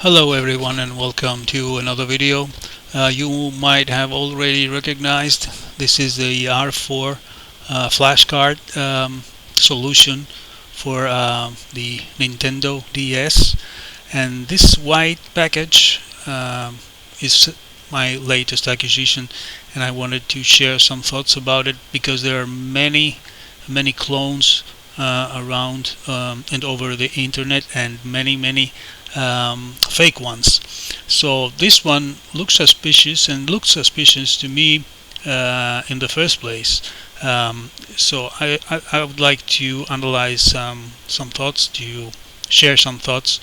Hello everyone and welcome to another video. You might have already recognized this is the R4 flash card solution for the Nintendo DS, and this white package is my latest acquisition, and I wanted to share some thoughts about it because there are many clones around and over the internet, and many fake ones. So this one looks suspicious and looked suspicious to me in the first place. So I would like to analyze some thoughts, to share some thoughts,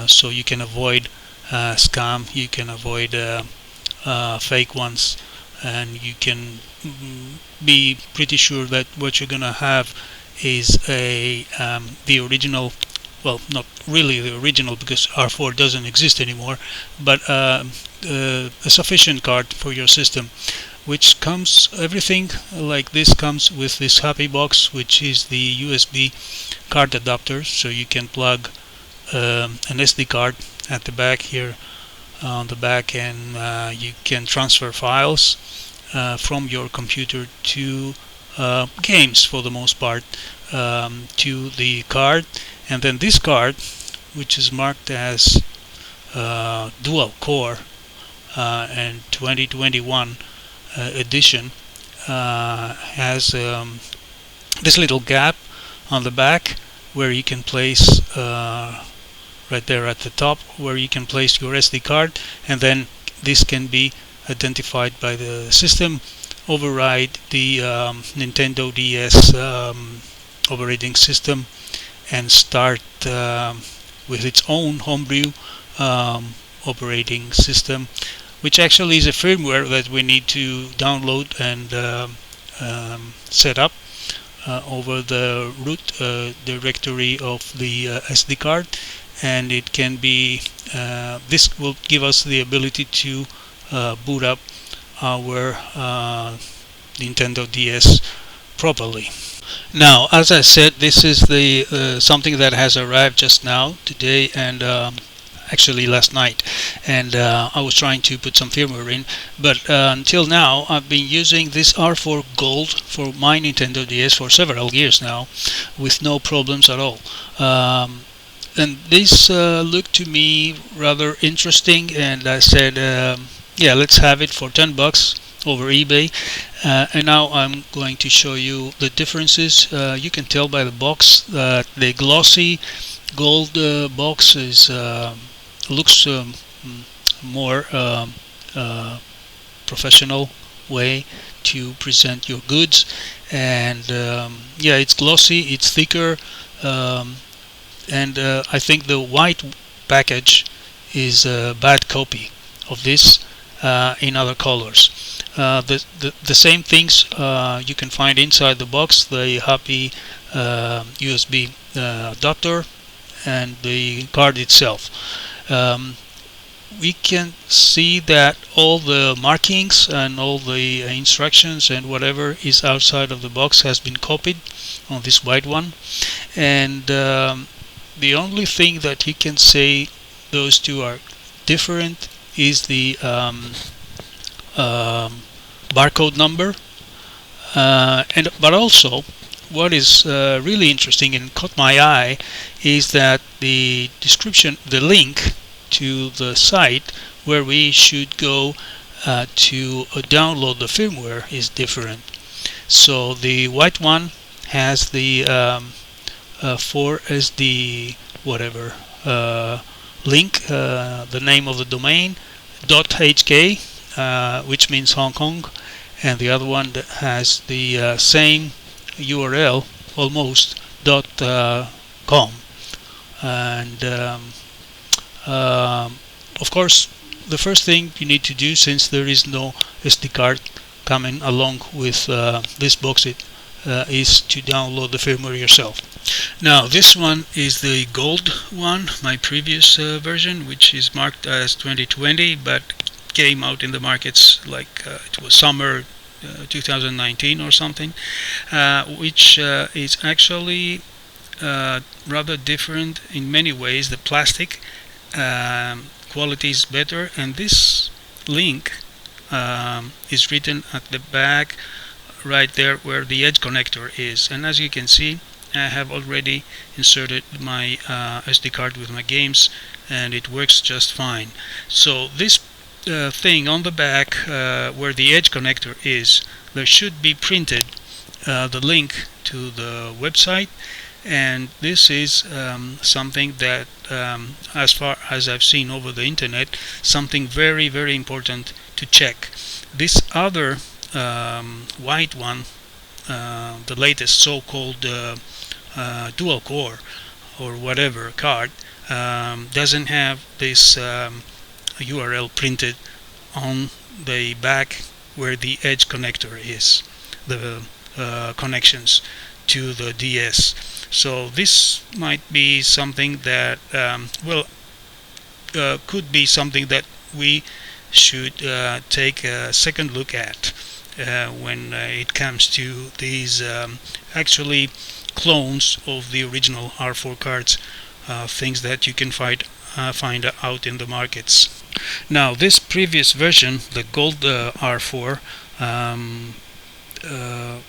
so you can avoid scam, you can avoid fake ones, and you can be pretty sure that what you're gonna have is the original. Well, not really the original because R4 doesn't exist anymore, but a sufficient card for your system, which comes, everything like this comes with this happy box, which is the USB card adapter, so you can plug an SD card at the back here on the back, and you can transfer files from your computer to games for the most part, to the card. And then this card, which is marked as dual core and 2021 edition, has this little gap on the back where you can place right there at the top, where you can place your SD card, and then this can be identified by the system, override the Nintendo DS operating system, and start with its own homebrew operating system, which actually is a firmware that we need to download and set up over the root directory of the SD card, and it can be this will give us the ability to boot up our Nintendo DS properly. Now, as I said, this is the something that has arrived just now, today, and actually last night, and I was trying to put some firmware in, but until now I've been using this R4 Gold for my Nintendo DS for several years now, with no problems at all. And this looked to me rather interesting, and I said, yeah, let's have it for $10 over eBay. And now I'm going to show you the differences. You can tell by the box that the glossy gold box is looks more professional way to present your goods, and yeah, it's glossy, it's thicker, and I think the white package is a bad copy of this in other colors. The same things you can find inside the box: the happy USB adapter and the card itself. We can see that all the markings and all the instructions and whatever is outside of the box has been copied on this white one, and the only thing that you can say those two are different is the barcode number, but also what is really interesting and caught my eye is that the description, the link to the site where we should go to download the firmware is different. So the white one has the 4SD whatever link, the name of the domain .hk, which means Hong Kong, and the other one that has the same URL almost .com, and of course the first thing you need to do, since there is no SD card coming along with this box, is to download the firmware yourself. Now this one is the gold one, my previous version, which is marked as 2020 but came out in the markets like it was summer 2019 or something, which is actually rather different in many ways. The plastic quality is better, and this link is written at the back right there where the edge connector is. And as you can see, I have already inserted my SD card with my games, and it works just fine. So this thing on the back where the edge connector is, there should be printed the link to the website, and this is something that as far as I've seen over the internet, something very, very important to check. This other white one, the latest so-called dual core or whatever card, doesn't have this URL printed on the back where the edge connector is, the connections to the DS. So this might be something that could be something that we should take a second look at when it comes to these actually clones of the original R4 cards, things that you can find out in the markets. Now this previous version, the gold R4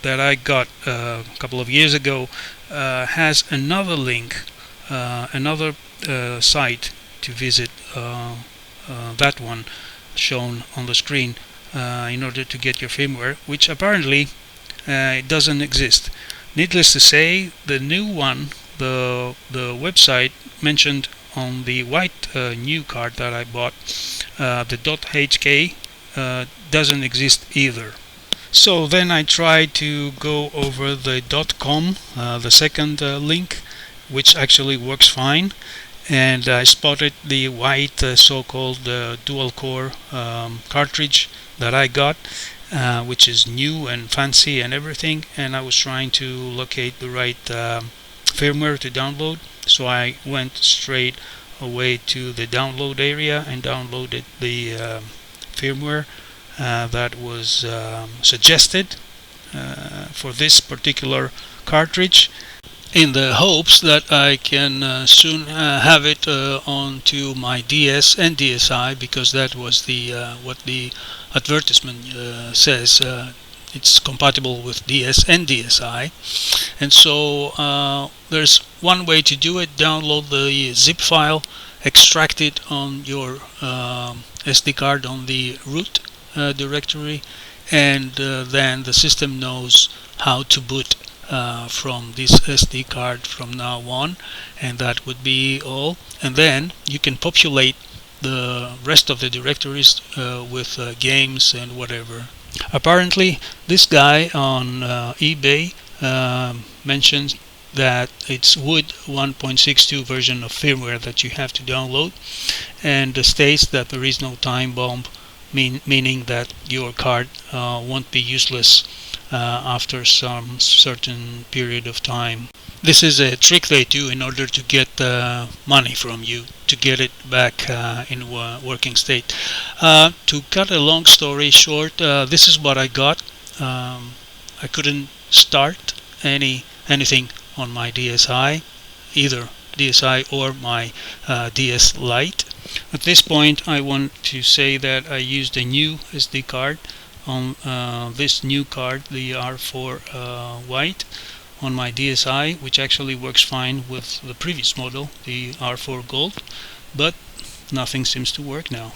that I got a couple of years ago, has another link, another site to visit, that one shown on the screen, in order to get your firmware, which apparently it doesn't exist. Needless to say, the new one, the website mentioned on the white new card that I bought, the .hk, doesn't exist either. So then I tried to go over the .com, the second link, which actually works fine, and I spotted the white so-called dual core cartridge that I got, which is new and fancy and everything, and I was trying to locate the right firmware to download. So I went straight away to the download area and downloaded the firmware that was suggested for this particular cartridge, in the hopes that I can soon have it onto my DS and DSi, because that was the what the advertisement says. It's compatible with DS and DSi, and so there's one way to do it: download the zip file, extract it on your SD card on the root directory, and then the system knows how to boot from this SD card from now on, and that would be all. And then you can populate the rest of the directories with games and whatever. Apparently this guy on eBay mentions that it's Wood 1.62 version of firmware that you have to download, and states that there is no time bomb, meaning that your card won't be useless after some certain period of time. This is a trick they do in order to get money from you, to get it back in working state. To cut a long story short, this is what I got. I couldn't start anything on my DSi, either DSi or my DS Lite. At this point I want to say that I used a new SD card on this new card, the R4 White, on my DSi, which actually works fine with the previous model, the R4 Gold, but nothing seems to work now.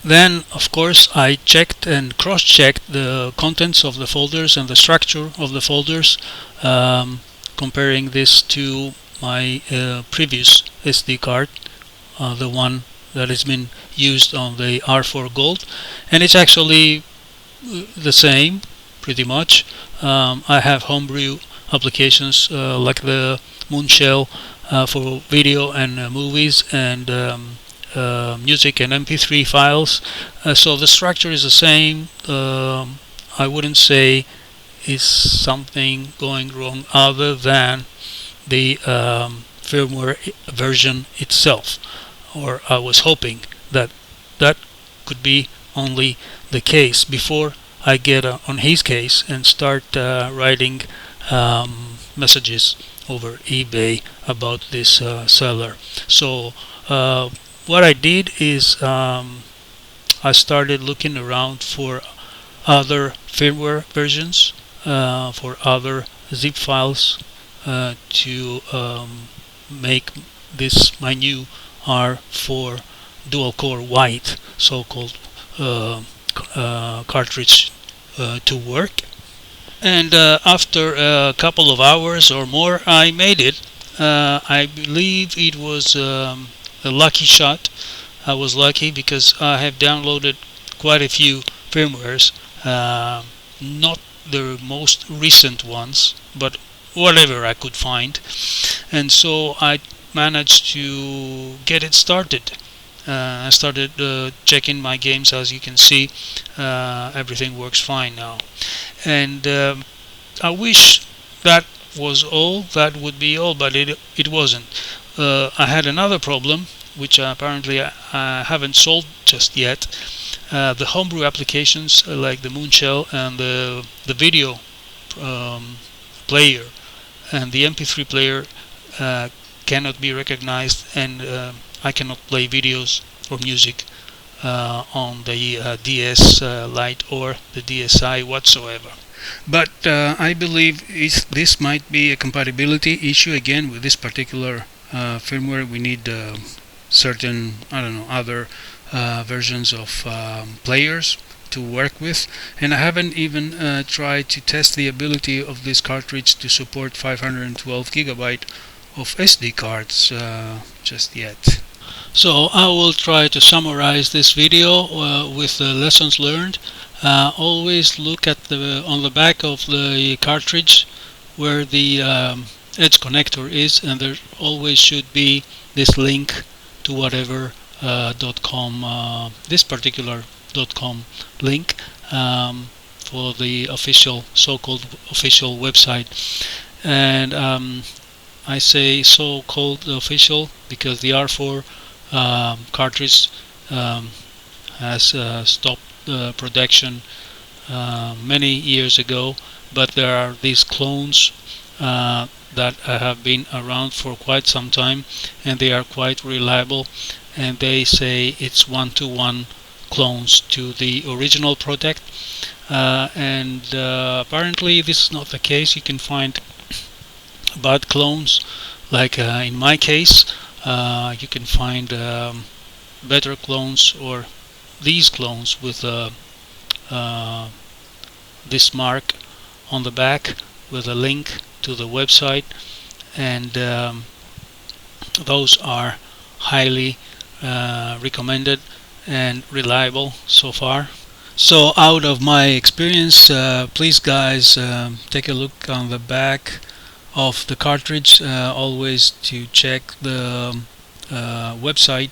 Then of course I checked and cross-checked the contents of the folders and the structure of the folders, comparing this to my previous SD card, the one that has been used on the R4 Gold, and it's actually the same pretty much. I have homebrew applications like the Moonshell for video and movies and music and MP3 files, so the structure is the same. I wouldn't say is something going wrong other than the firmware version itself, or I was hoping that that could be only the case before I get on his case and start writing messages over eBay about this seller. So what I did is I started looking around for other firmware versions, for other zip files to make this my new R4 dual core white so-called cartridge to work. And after a couple of hours or more, I made it. I believe it was a lucky shot. I was lucky because I have downloaded quite a few firmwares, not the most recent ones, but whatever I could find, and so I managed to get it started. I started checking my games. As you can see, everything works fine now, and I wish that was all. That would be all, but it wasn't. I had another problem, which apparently I haven't solved just yet. The homebrew applications like the Moonshell and the video player and the MP3 player cannot be recognized, and I cannot play videos or music on the DS Lite or the DSi whatsoever. But I believe this might be a compatibility issue again with this particular firmware. We need certain, I don't know, other versions of players to work with, and I haven't even tried to test the ability of this cartridge to support 512 gigabyte of SD cards just yet. So I will try to summarize this video with the lessons learned. Always look at on the back of the cartridge where the edge connector is, and there always should be this link to whatever .com, this particular .com link for the official, so-called official website. And I say so-called official because the R4 cartridge has stopped production many years ago, but there are these clones that have been around for quite some time, and they are quite reliable, and they say it's one-to-one clones to the original product, and apparently this is not the case. You can find bad clones, like in my case. You can find better clones, or these clones with this mark on the back with a link to the website, and those are highly recommended and reliable so far. So out of my experience, please guys, take a look on the back of the cartridge, always to check the website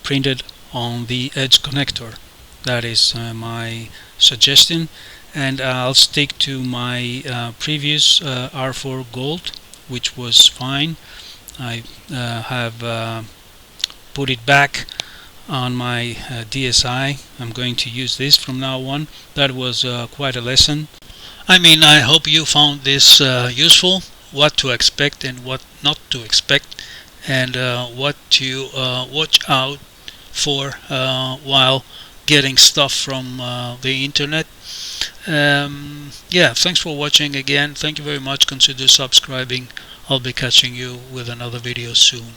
printed on the edge connector. That is my suggestion, and I'll stick to my previous R4 Gold, which was fine. I have put it back on my DSi. I'm going to use this from now on. That was quite a lesson. I mean, I hope you found this useful, what to expect and what not to expect, and what to watch out for while getting stuff from the internet. Yeah, thanks for watching again. Thank you very much. Consider subscribing. I'll be catching you with another video soon.